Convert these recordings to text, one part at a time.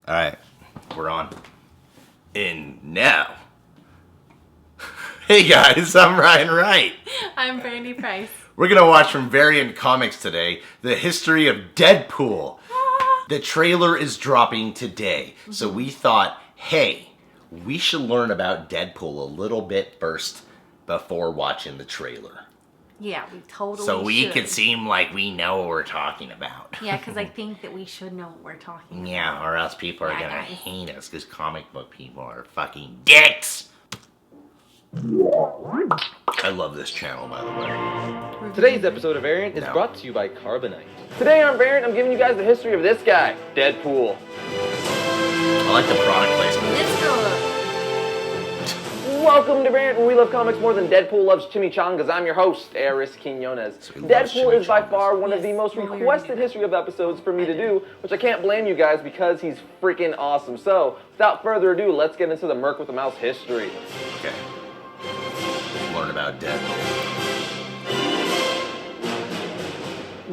All right, we're on. And now, hey guys, I'm Ryan Wright. I'm Brandy Price. We're gonna watch from Variant Comics today, the history of Deadpool. The trailer is dropping today, so we thought, hey, we should learn about Deadpool a little bit first before watching the trailer. Yeah, we totally So we should. can seem like we know what we're talking about. Yeah, because I think that we should know what we're talking about. Yeah, or else people are Yeah, gonna guys. hate us because comic book people are fucking dicks. I love this channel, by the way. Today's episode of Variant is No. brought to you by Carbonite. Today on Variant, I'm giving you guys the history of this guy, Deadpool. I like the product placement. It's good. Welcome to Variant, where we love comics more than Deadpool loves chimichangas. I'm your host, Eris Quinones. So he loves Deadpool is by chimichangas. far one of the Yes, most well, we already requested knew that. history of episodes for me to do, which I can't blame you guys because he's freaking awesome. So, without further ado, let's get into the Merc with the Mouse history. Okay. Learn about Deadpool.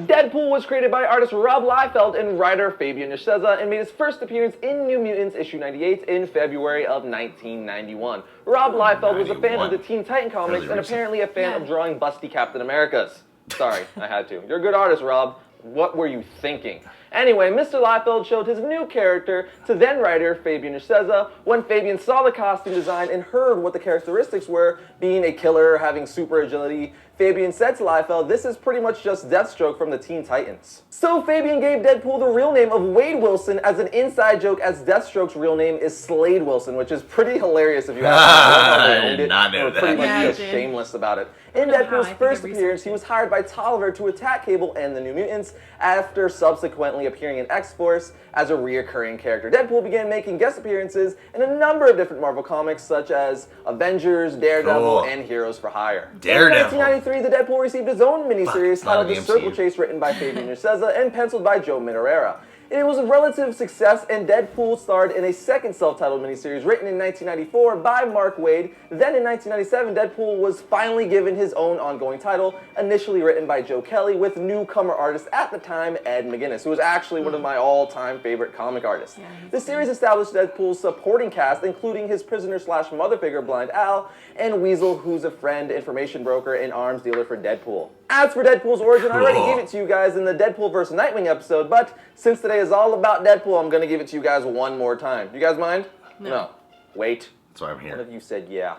Deadpool was created by artist Rob Liefeld and writer Fabian Nicieza and made his first appearance in New Mutants issue 98 in February of 1991. Rob Liefeld was a fan of the Teen Titan comics Fairly and recent. apparently a fan Yeah. of drawing busty Captain Americas. Sorry, I had to. You're a good artist, Rob. What were you thinking? Anyway, Mr. Liefeld showed his new character to then-writer Fabian Nicieza. When Fabian saw the costume design and heard what the characteristics were, being a killer, having super agility, Fabian said to Liefeld, this is pretty much just Deathstroke from the Teen Titans. So Fabian gave Deadpool the real name of Wade Wilson as an inside joke, as Deathstroke's real name is Slade Wilson, which is pretty hilarious if you ask me. I love how they I owned did it. not They know were pretty that. much Yeah, I just did. shameless about it. In I don't know how, Deadpool's I think first I researched appearance, he was hired by Tolliver to attack Cable and the New Mutants after subsequently appearing in X-Force as a reoccurring character. Deadpool began making guest appearances in a number of different Marvel comics such as Avengers, Daredevil, Cool. and Heroes for Hire. Daredevil. In 1993, the Deadpool received his own miniseries not titled in The the Circle MCU. Chase, written by Fabian Nicieza and penciled by Joe Minorera. It was a relative success, and Deadpool starred in a second self-titled miniseries written in 1994 by Mark Waid. Then in 1997, Deadpool was finally given his own ongoing title, initially written by Joe Kelly, with newcomer artist at the time, Ed McGuinness, who was actually one of my all-time favorite comic artists. Yeah, he's The series established Deadpool's supporting cast, including his prisoner-slash-mother figure, Blind Al, and Weasel, who's a friend, information broker, and arms dealer for Deadpool. As for Deadpool's origin, I already Cool. gave it to you guys in the Deadpool vs. Nightwing episode, but since today is all about Deadpool, I'm going to give it to you guys one more time. You guys mind? No. Wait. That's why I'm One here. of you said yeah.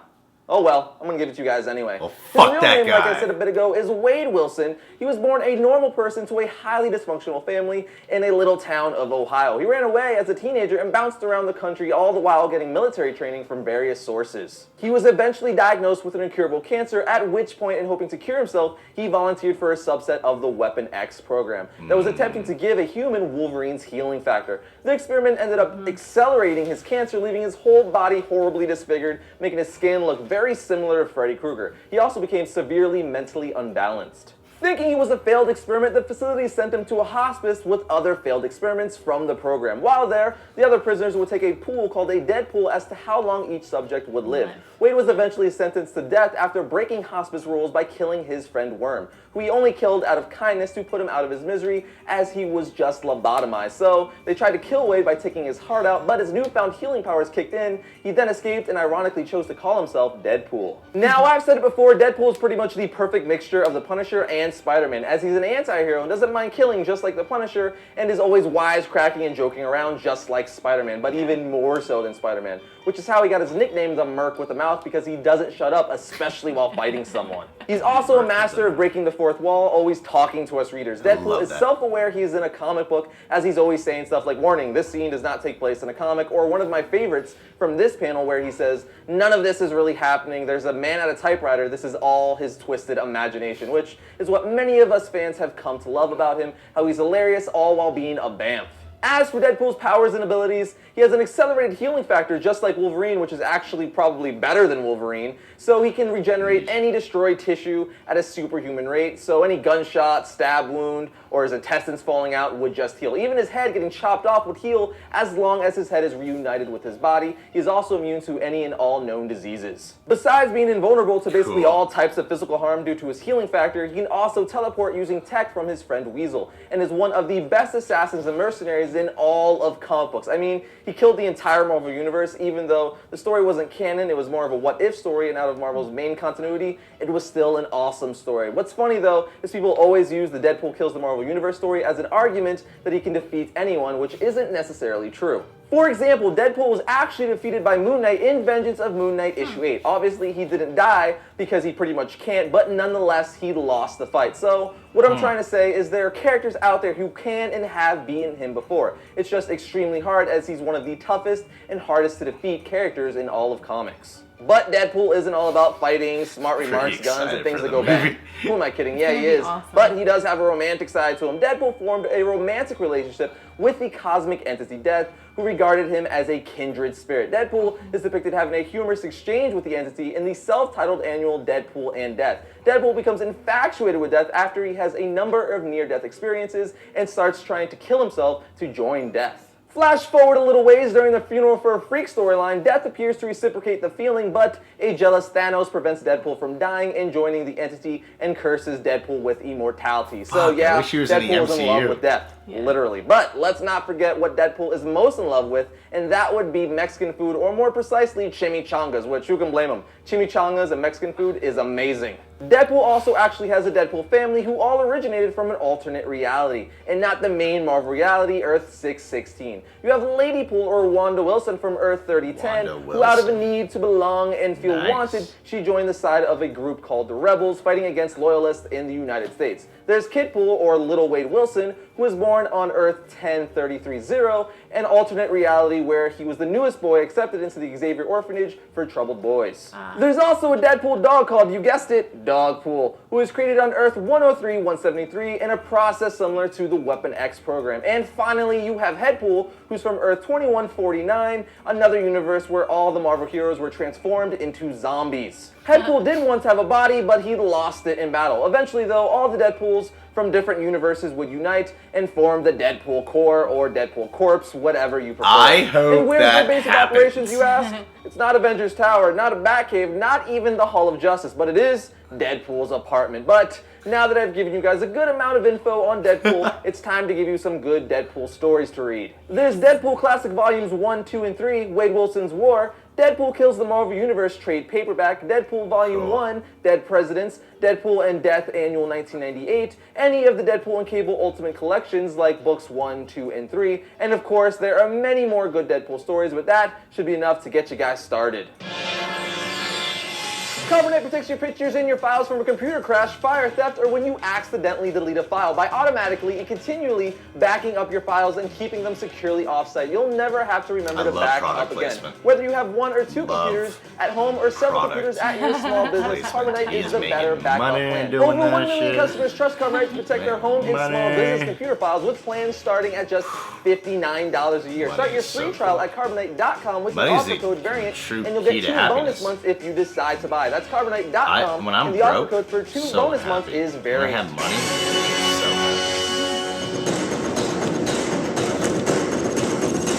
Oh well, I'm gonna give it to you guys anyway. Well, His fuck real that name, like guy. I said a bit ago, is Wade Wilson. He was born a normal person to a highly dysfunctional family in a little town of Ohio. He ran away as a teenager and bounced around the country, all the while getting military training from various sources. He was eventually diagnosed with an incurable cancer, at which point, in hoping to cure himself, he volunteered for a subset of the Weapon X program that was attempting to give a human Wolverine's healing factor. The experiment ended up accelerating his cancer, leaving his whole body horribly disfigured, making his skin look very similar to Freddy Krueger. He also became severely mentally unbalanced. Thinking he was a failed experiment, the facility sent him to a hospice with other failed experiments from the program. While there, the other prisoners would take a pool called a Deadpool as to how long each subject would live. Nice. Wade was eventually sentenced to death after breaking hospice rules by killing his friend Worm, who he only killed out of kindness to put him out of his misery, as he was just lobotomized. So they tried to kill Wade by taking his heart out, but his newfound healing powers kicked in. He then escaped and ironically chose to call himself Deadpool. Now, I've said it before, Deadpool is pretty much the perfect mixture of the Punisher and Spider-Man, as he's an anti-hero and doesn't mind killing just like the Punisher, and is always wisecracking and joking around just like Spider-Man, but even more so than Spider-Man, which is how he got his nickname, the Merc with the Mouth, because he doesn't shut up, especially while fighting someone. He's also a master of breaking the fourth wall, always talking to us readers. Deadpool love is that. self-aware he is in a comic book, as he's always saying stuff like, warning, this scene does not take place in a comic, or one of my favorites from this panel where he says, none of this is really happening, there's a man at a typewriter, this is all his twisted imagination, which is what many of us fans have come to love about him, how he's hilarious all while being a bamf. As for Deadpool's powers and abilities, he has an accelerated healing factor just like Wolverine, which is actually probably better than Wolverine, so he can regenerate any destroyed tissue at a superhuman rate, so any gunshot, stab wound, or his intestines falling out would just heal. Even his head getting chopped off would heal as long as his head is reunited with his body. He is also immune to any and all known diseases. Besides being invulnerable to basically Cool. all types of physical harm due to his healing factor, he can also teleport using tech from his friend Weasel, and is one of the best assassins and mercenaries times in all of comic books. I mean, he killed the entire Marvel Universe, even though the story wasn't canon, it was more of a what-if story, and out of Marvel's main continuity, it was still an awesome story. What's funny, though, is people always use the Deadpool kills the Marvel Universe story as an argument that he can defeat anyone, which isn't necessarily true. For example, Deadpool was actually defeated by Moon Knight in Vengeance of Moon Knight issue 8. Obviously, he didn't die because he pretty much can't, but nonetheless, he lost the fight. So, what I'm trying to say is there are characters out there who can and have beaten him before. It's just extremely hard as he's one of the toughest and hardest to defeat characters in all of comics. But Deadpool isn't all about fighting, smart remarks, guns, and things that go bad. Who am I kidding? Yeah, he is. Awesome. But he does have a romantic side to him. Deadpool formed a romantic relationship with the cosmic entity Death, who regarded him as a kindred spirit. Deadpool is depicted having a humorous exchange with the entity in the self-titled annual Deadpool and Death. Deadpool becomes infatuated with Death after he has a number of near-death experiences and starts trying to kill himself to join Death. Flash forward a little ways during the Funeral for a Freak storyline, Death appears to reciprocate the feeling, but a jealous Thanos prevents Deadpool from dying and joining the entity and curses Deadpool with immortality. So yeah, I wish he was in the Deadpool is in love MCU. with Death, Yeah. literally. But let's not forget what Deadpool is most in love with, and that would be Mexican food, or more precisely, chimichangas, which who can blame him? Chimichangas and Mexican food is amazing. Deadpool also actually has a Deadpool family who all originated from an alternate reality, and not the main Marvel reality, Earth 616. You have Ladypool, or Wanda Wilson, from Earth 3010, Wanda who out of a Wilson. need to belong and feel Nice. wanted, she joined the side of a group called the Rebels, fighting against loyalists in the United States. There's Kidpool, or Little Wade Wilson, who was born on Earth 10330, an alternate reality where he was the newest boy accepted into the Xavier Orphanage for troubled boys. There's also a Deadpool dog called, you guessed it, Dogpool, who was created on Earth 103-173 in a process similar to the Weapon X program. And finally, you have Headpool, who's from Earth 2149, another universe where all the Marvel heroes were transformed into zombies. Headpool did once have a body, but he lost it in battle. Eventually, though, all the Deadpools from different universes would unite and form the Deadpool Corps, or Deadpool Corps, whatever you prefer. I hope and where's that the base of happens. operations, you ask? It's not Avengers Tower, not a Batcave, not even the Hall of Justice, but it is Deadpool's apartment. But now that I've given you guys a good amount of info on Deadpool, it's time to give you some good Deadpool stories to read. There's Deadpool Classic Volumes 1, 2, and 3, Wade Wilson's War, Deadpool Kills the Marvel Universe trade paperback, Deadpool Volume 1, Dead Presidents, Deadpool and Death Annual 1998, any of the Deadpool and Cable Ultimate collections like books 1, 2, and 3, and of course there are many more good Deadpool stories, but that should be enough to get you guys started. Carbonite protects your pictures and your files from a computer crash, fire theft, or when you accidentally delete a file by automatically and continually backing up your files and keeping them securely offsite. You'll never have to remember to back them up again. placement. Whether you have one or two Love computers at home or several product computers at your small business, placement. Carbonite He is is the better making backup money plan. doing Over 1 that million shit. customers trust Carbonite to protect their home and small Money. business computer files with plans starting at just $59 a year. Money Start your is free so trial cool. at Carbonite.com with the Money's offer the code variant, true and you'll key get to 2 bonus happiness. months if you decide to buy. That's Carbonite.com, When I'm and the offer broke, code for 2 so bonus months happy. is When I variant. have money,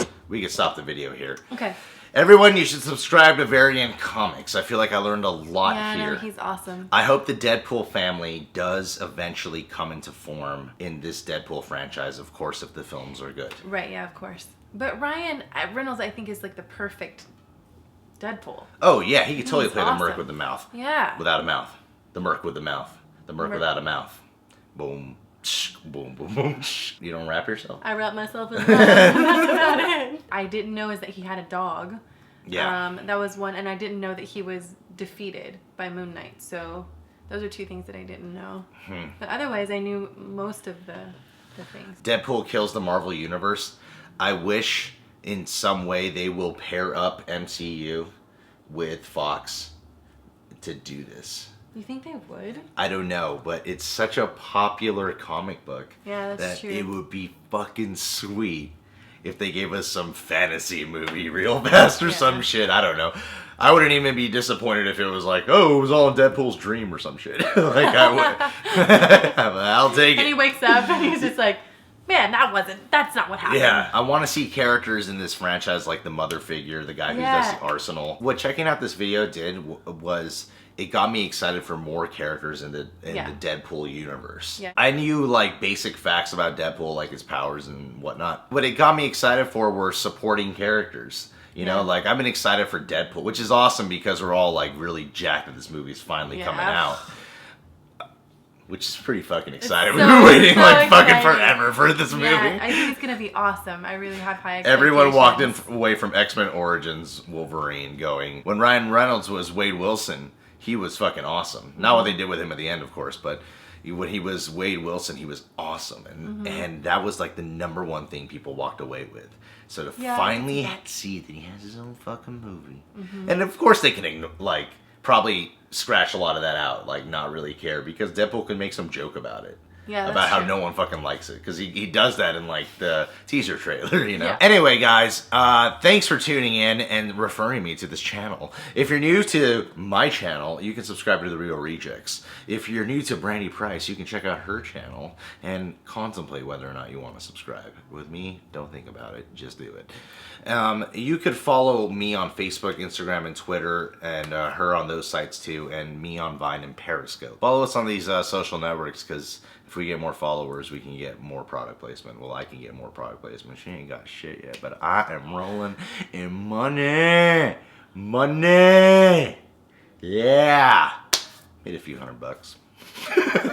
so we can stop the video here. Okay. Everyone, you should subscribe to Variant Comics. I feel like I learned a lot Yeah, I here. know, he's awesome. I hope the Deadpool family does eventually come into form in this Deadpool franchise, of course, if the films are good. Right, yeah, of course. But Ryan Reynolds, I think, is like the perfect Deadpool. Oh, yeah, he could totally He's play the Merc awesome. with the mouth. Yeah. Without a mouth. The Merc with the mouth. The Merc Merc. without a mouth. Boom. Shh, boom, boom, boom. Shh. You don't rap yourself? I wrapped myself in love. That's about it. I didn't know is that he had a dog. Yeah. That was one, and I didn't know that he was defeated by Moon Knight. So those are two things that I didn't know. But otherwise, I knew most of the things. Deadpool kills the Marvel Universe. I wish in some way they will pair up MCU with Fox to do this. You think they would? I don't know, but it's such a popular comic book Yeah, that's that true. it would be fucking sweet if they gave us some fantasy movie real fast or Yeah. some shit. I don't know. I wouldn't even be disappointed if it was like, oh, it was all in Deadpool's dream or some shit. Like, I would. I'll take And he it. wakes up and he's just like, man, that's not what happened. Yeah, I want to see characters in this franchise like the mother figure, the guy who does the arsenal. What checking out this video did was it got me excited for more characters in the Yeah. Deadpool universe. Yeah. I knew like basic facts about Deadpool, like his powers and whatnot. What it got me excited for were supporting characters. You know, Yeah. like I've been excited for Deadpool, which is awesome because we're all like really jacked that this movie's finally Yeah. coming out. Which is pretty fucking exciting. so- We were waiting so like fucking exciting. forever for this movie. Yeah, I think it's gonna be awesome. I really have high expectations. Everyone walked away from X-Men Origins Wolverine going, when Ryan Reynolds was Wade Wilson, he was fucking awesome. Not what they did with him at the end, of course, but when he was Wade Wilson, he was awesome. And that was like the number one thing people walked away with. So to Yeah, finally I can see that he has his own fucking movie. And of course they can like probably scratch a lot of that out, like not really care, because Deadpool can make some joke about it. Yeah, that's about how true. no one fucking likes it, because he does that in like the teaser trailer, you know. Yeah. Anyway, guys, thanks for tuning in and referring me to this channel. If you're new to my channel, you can subscribe to The Real Rejects. If you're new to Brandy Price, you can check out her channel and contemplate whether or not you want to subscribe. With me, don't think about it, just do it. You could follow me on Facebook, Instagram, and Twitter, and her on those sites too, and me on Vine and Periscope. Follow us on these social networks, because if we get more followers, we can get more product placement. Well, I can get more product placement. She ain't got shit yet, but I am rolling in money. Money. Yeah. Made a few $100.